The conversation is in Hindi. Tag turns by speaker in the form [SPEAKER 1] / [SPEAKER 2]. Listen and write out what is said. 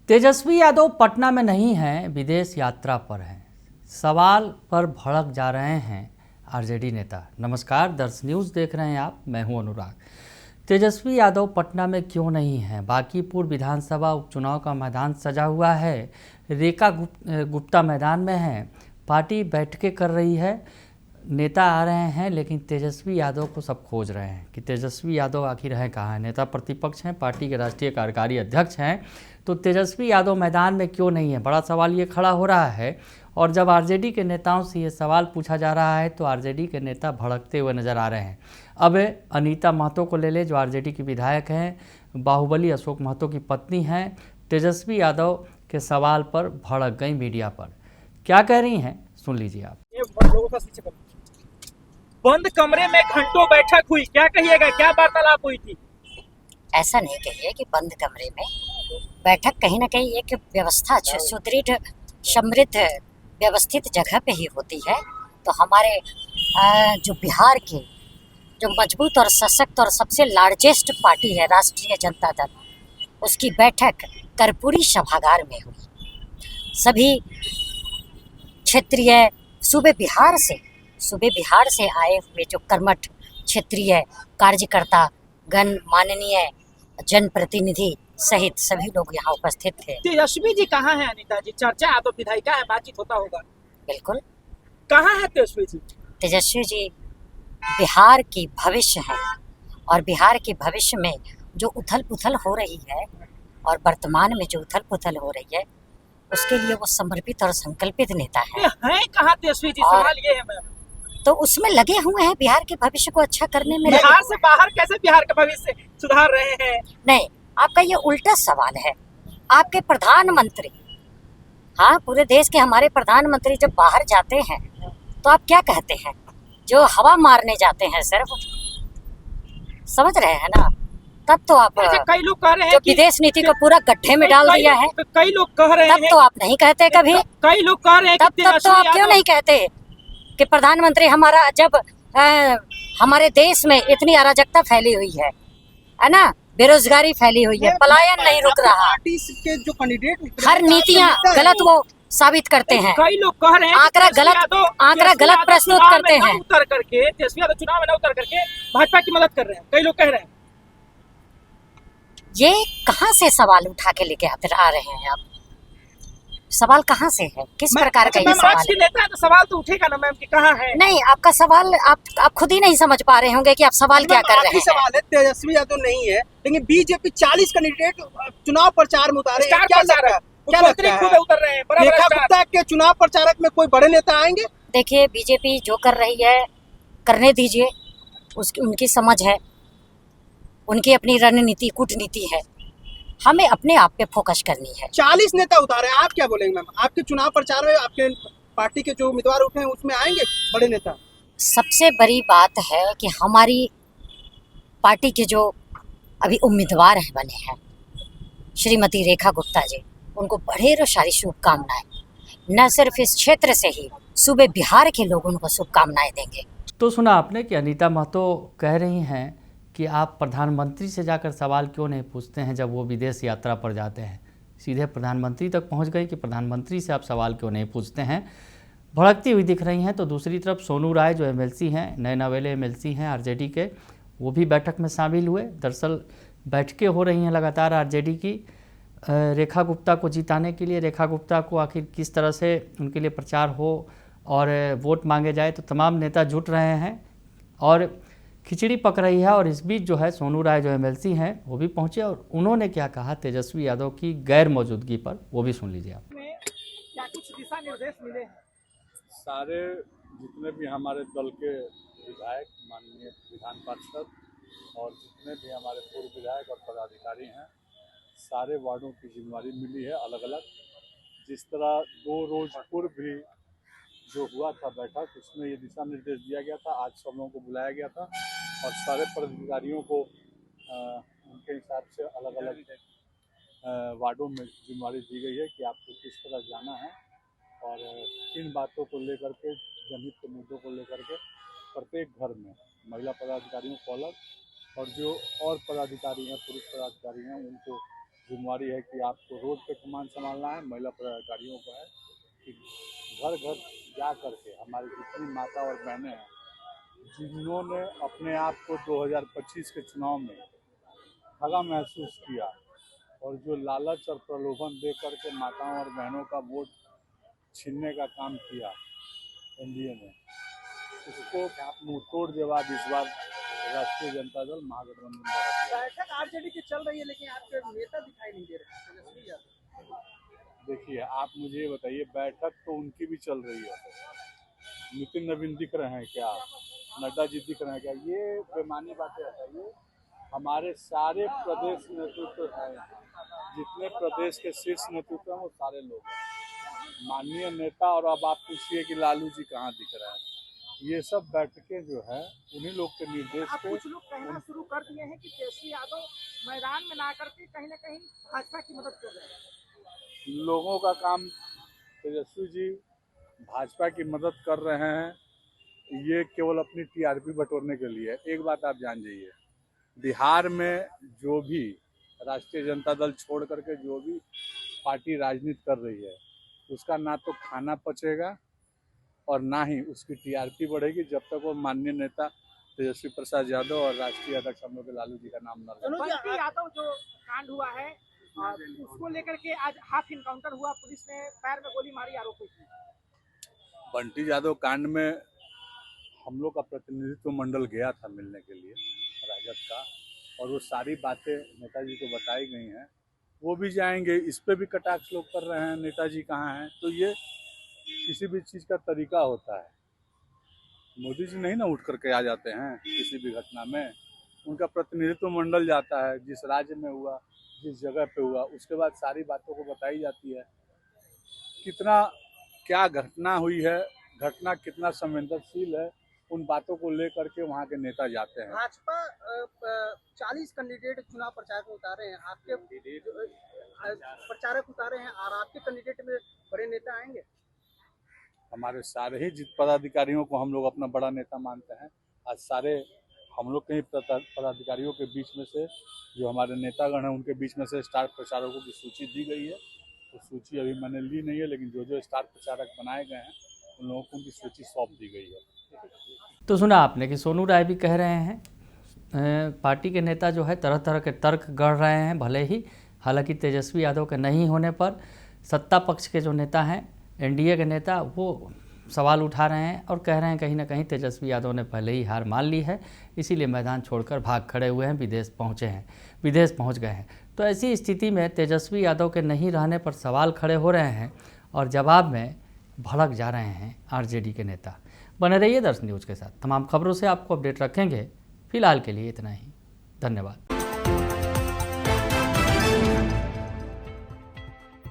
[SPEAKER 1] तेजस्वी यादव पटना में नहीं हैं, विदेश यात्रा पर हैं। सवाल पर भड़क जा रहे हैं आरजेडी नेता। नमस्कार, दर्श न्यूज़ देख रहे हैं आप, मैं हूं अनुराग। तेजस्वी यादव पटना में क्यों नहीं हैं? बांकीपुर विधानसभा उपचुनाव का मैदान सजा हुआ है। रेखा गुप्ता मैदान में हैं। पार्टी बैठकें कर रही है, नेता आ रहे हैं, लेकिन तेजस्वी यादव को सब खोज रहे हैं कि तेजस्वी यादव आखिर हैं कहाँ हैं। नेता प्रतिपक्ष हैं, पार्टी के राष्ट्रीय कार्यकारी अध्यक्ष हैं, तो तेजस्वी यादव मैदान में क्यों नहीं है? बड़ा सवाल ये खड़ा हो रहा है। और जब आरजेडी के नेताओं से ये सवाल पूछा जा रहा है तो आरजेडी के नेता भड़कते हुए नजर आ रहे हैं। अब अनीता महतो को ले ले, जो आरजेडी की विधायक हैं, बाहुबली अशोक महतो की पत्नी हैं, तेजस्वी यादव के सवाल पर भड़क गई मीडिया पर। क्या कह रही हैं, सुन लीजिए आप।
[SPEAKER 2] बंद कमरे में घंटों बैठक हुई, क्या कहिएगा, क्या वार्तालाप हुई थी?
[SPEAKER 3] ऐसा नहीं कहिए कि बंद कमरे में बैठक, कहीं ना कहीं एक व्यवस्था सुदृढ़ समृद्ध व्यवस्थित जगह पे ही होती है। तो हमारे जो बिहार के जो मजबूत और सशक्त और सबसे लार्जेस्ट पार्टी है राष्ट्रीय जनता दल, उसकी बैठक कर्पूरी सभागार में हुई। सभी क्षेत्रीय सूबे बिहार से आए हुए जो कर्मठ क्षेत्रीय कार्यकर्ता गण, माननीय जनप्रतिनिधि सहित सभी लोग यहाँ उपस्थित थे।
[SPEAKER 2] तेजस्वी जी कहाँ हैं अनीता जी? चर्चा है तो विधायिका है, बातचीत होता होगा।
[SPEAKER 3] बिल्कुल,
[SPEAKER 2] कहाँ है तेजस्वी जी?
[SPEAKER 3] तेजस्वी जी बिहार की भविष्य है, और बिहार के भविष्य में जो उथल पुथल हो रही है और वर्तमान में जो उथल पुथल हो रही है, उसके लिए वो समर्पित और संकल्पित नेता है।
[SPEAKER 2] कहाँ तेजस्वी जी? सवाल ये है मैम।
[SPEAKER 3] तो उसमें लगे हुए हैं, बिहार के भविष्य को अच्छा करने में।
[SPEAKER 2] बिहार से बाहर कैसे बिहार का भविष्य सुधार रहे हैं?
[SPEAKER 3] नहीं, आपका ये उल्टा सवाल है। आपके प्रधानमंत्री, हाँ, पूरे देश के हमारे प्रधानमंत्री जब बाहर जाते हैं तो आप क्या कहते हैं? जो हवा मारने जाते हैं सिर्फ, समझ रहे हैं ना? तब तो आप
[SPEAKER 2] कई लोग कह रहे हैं
[SPEAKER 3] जो विदेश नीति को पूरा गड्ढे में डाल दिया है,
[SPEAKER 2] कई लोग कह रहे हैं,
[SPEAKER 3] तब तो आप नहीं कहते कभी।
[SPEAKER 2] कई लोग कह रहे हैं
[SPEAKER 3] तब तो आप क्यों नहीं कहते कि प्रधानमंत्री हमारा, जब हमारे देश में इतनी अराजकता फैली हुई है ना, बेरोजगारी फैली हुई है, पलायन नहीं रुक रहा,
[SPEAKER 2] के जो कैंडिडेट
[SPEAKER 3] हर नीतियां गलत वो साबित करते हैं।
[SPEAKER 2] कई लोग कह रहे हैं
[SPEAKER 3] आंकड़ा गलत प्रस्तुत करते हैं।
[SPEAKER 2] उतर करके तेजस्वी यादव चुनाव में न उतर करके भाजपा की मदद कर रहे हैं, कई लोग कह रहे हैं।
[SPEAKER 3] ये कहाँ से सवाल उठा के लेके आ रहे हैं आप? सवाल कहाँ से है? किस प्रकार का ये सवाल है?
[SPEAKER 2] नेता है तो सवाल तो उठेगा ना मैम कि कहाँ है।
[SPEAKER 3] नहीं, आपका सवाल आप खुद ही नहीं समझ पा रहे होंगे कि आप सवाल क्या कर रहे हैं।
[SPEAKER 4] सवाल है, तेजस्वी यादव नहीं है, लेकिन बीजेपी 40 कैंडिडेट चुनाव प्रचार में उतारे हैं। क्या लगता है?
[SPEAKER 2] उतर रहे हैं?
[SPEAKER 4] रेखा गुप्ता के चुनाव प्रचारक में कोई बड़े नेता आएंगे?
[SPEAKER 3] देखिए, बीजेपी जो कर रही है करने दीजिए, उसकी उनकी समझ है, उनकी अपनी रणनीति कूटनीति है। हमें अपने आप पे फोकस करनी है।
[SPEAKER 4] 40 नेता उतारे, आप क्या बोलेंगे मैम? आपके चुनाव प्रचार में आपके पार्टी के जो उम्मीदवार उठे हैं उसमें आएंगे बड़े नेता?
[SPEAKER 3] सबसे बड़ी बात है कि हमारी पार्टी के जो अभी उम्मीदवार हैं बने हैं, श्रीमती रेखा गुप्ता जी, उनको ढेरों सारी शुभकामनाएं। न सिर्फ इस क्षेत्र से ही, सूबे बिहार के लोग उनको शुभकामनाएं देंगे।
[SPEAKER 1] तो सुना आपने कि अनीता महतो कह रही हैं कि आप प्रधानमंत्री से जाकर सवाल क्यों नहीं पूछते हैं जब वो विदेश यात्रा पर जाते हैं। सीधे प्रधानमंत्री तक पहुंच गई कि प्रधानमंत्री से आप सवाल क्यों नहीं पूछते हैं। भड़कती हुई दिख रही हैं। तो दूसरी तरफ सोनू राय जो एमएलसी हैं, नए नवेले एमएलसी हैं आरजेडी के, वो भी बैठक में शामिल हुए। दरअसल बैठकें हो रही हैं लगातार आरजेडी की रेखा गुप्ता को जिताने के लिए। रेखा गुप्ता को आखिर किस तरह से उनके लिए प्रचार हो और वोट मांगे जाए, तो तमाम नेता जुट रहे हैं और खिचड़ी पक रही है। और इस बीच जो है सोनू राय जो एमएलसी हैं वो भी पहुंचे और उन्होंने क्या कहा तेजस्वी यादव की गैर मौजूदगी पर, वो भी सुन लीजिए आप।
[SPEAKER 2] क्या कुछ दिशा निर्देश मिले हैं?
[SPEAKER 5] सारे जितने भी हमारे दल के विधायक, माननीय विधान पार्षद और जितने भी हमारे पूर्व विधायक और पदाधिकारी हैं, सारे वार्डों की जिम्मेदारी मिली है अलग अलग। जिस तरह 2 रोज पूर्व भी जो हुआ था बैठक, उसमें ये दिशा निर्देश दिया गया था। आज सब लोगों को बुलाया गया था और सारे पदाधिकारियों को उनके हिसाब से अलग अलग वार्डों में जिम्मेदारी दी गई है कि आपको किस तरह जाना है और किन बातों को लेकर के, जनहित के मुद्दों को लेकर के प्रत्येक घर में महिला पदाधिकारियों को अलग और जो और पदाधिकारी हैं, पुरुष पदाधिकारी हैं, उनको जिम्मेवारी है कि आपको रोड पे कमान संभालना है, महिला पदाधिकारियों को है कि घर घर जा करके हमारी जितनी माता और बहनें हैं जिन्होंने अपने आप को 2025 के चुनाव में ठगा महसूस किया और जो लालच और प्रलोभन दे करके माताओं और बहनों का वोट छीनने का काम किया एनडीए ने, उसको मुंहतोड़ जवाब इस बार राष्ट्रीय जनता दल महागठबंधन द्वारा दिया।
[SPEAKER 4] बैठक आरजेडी की चल रही है लेकिन आपके नेता दिखाई नहीं दे रहे तेजस्वी यादव।
[SPEAKER 5] देखिए, आप मुझे ये बताइए, बैठक तो उनकी भी चल रही है, नितिन नवीन दिख रहे हैं क्या, नड्डा जी दिख रहे हैं क्या? ये बेमानी बातें हटाइए। हमारे सारे प्रदेश नेतृत्व हैं, जितने प्रदेश के शीर्ष नेतृत्व हैं वो सारे लोग हैं, माननीय नेता। और अब आप पूछिए कि लालू जी कहाँ दिख रहे हैं, ये सब बैठकें जो है उन्हीं लोग के निर्देश
[SPEAKER 4] अब
[SPEAKER 5] पे।
[SPEAKER 4] कुछ लोग कहना शुरू कर दिए हैं कि तेजस्वी यादव मैदान में ना करके कहीं ना कहीं भाजपा की मदद कर रहे हैं।
[SPEAKER 5] लोगों का काम, तेजस्वी जी भाजपा की मदद कर रहे हैं, ये केवल अपनी टीआरपी बटोरने के लिए। एक बात आप जान जाइए, बिहार में जो भी राष्ट्रीय जनता दल छोड़ करके जो भी पार्टी राजनीति कर रही है उसका ना तो खाना पचेगा और ना ही उसकी टीआरपी बढ़ेगी जब तक वो माननीय नेता तेजस्वी प्रसाद यादव और राष्ट्रीय अध्यक्ष हम लोग के लालू जी का नाम न लें।
[SPEAKER 4] बंटी यादव जो कांड हुआ है उसको लेकर के आज हाफ इनकाउंटर हुआ, पुलिस ने पैर में गोली मारी आरोपी की।
[SPEAKER 5] बंटी यादव कांड में हम लोग का प्रतिनिधित्व मंडल गया था मिलने के लिए राजद का, और वो सारी बातें नेताजी को बताई गई हैं, वो भी जाएंगे। इस पे भी कटाक्ष लोग कर रहे हैं, नेताजी कहाँ हैं। तो ये किसी भी चीज़ का तरीका होता है। मोदी जी नहीं ना उठ करके आ जाते हैं किसी भी घटना में, उनका प्रतिनिधित्व मंडल जाता है, जिस राज्य में हुआ, जिस जगह पे हुआ, उसके बाद सारी बातों को बताई जाती है, कितना क्या घटना हुई है, घटना कितना संवेदनशील है, उन बातों को लेकर के वहाँ के नेता जाते हैं।
[SPEAKER 4] भाजपा 40 कैंडिडेट चुनाव प्रचार में उतारे हैं, आपके प्रचारक उतारे हैं और आपके कैंडिडेट में बड़े नेता आएंगे।
[SPEAKER 5] हमारे सारे ही जित पदाधिकारियों को हम लोग अपना बड़ा नेता मानते हैं। आज सारे हम लोग के ही पदाधिकारियों के बीच में से जो हमारे नेतागण हैं उनके बीच में से स्टार प्रचारकों की सूची दी गई है। तो सूची अभी मैंने ली नहीं है, लेकिन जो जो स्टार प्रचारक बनाए गए हैं उन लोगों को उनकी सूची सौंप दी गई है।
[SPEAKER 1] तो सुना आपने कि सोनू राय भी कह रहे हैं पार्टी के नेता जो है तरह तरह के तर्क गढ़ रहे हैं, भले ही हालांकि तेजस्वी यादव के नहीं होने पर सत्ता पक्ष के जो नेता हैं, एनडीए के नेता, वो सवाल उठा रहे हैं और कह रहे हैं कहीं ना कहीं तेजस्वी यादव ने पहले ही हार मान ली है, इसीलिए मैदान छोड़कर भाग खड़े हुए हैं, विदेश पहुंच गए हैं। तो ऐसी स्थिति में तेजस्वी यादव के नहीं रहने पर सवाल खड़े हो रहे हैं और जवाब में भड़क जा रहे हैं आरजेडी के नेता। बने रहिए दर्श न्यूज़ के साथ, तमाम खबरों से आपको अपडेट रखेंगे। फिलहाल के लिए इतना ही, धन्यवाद।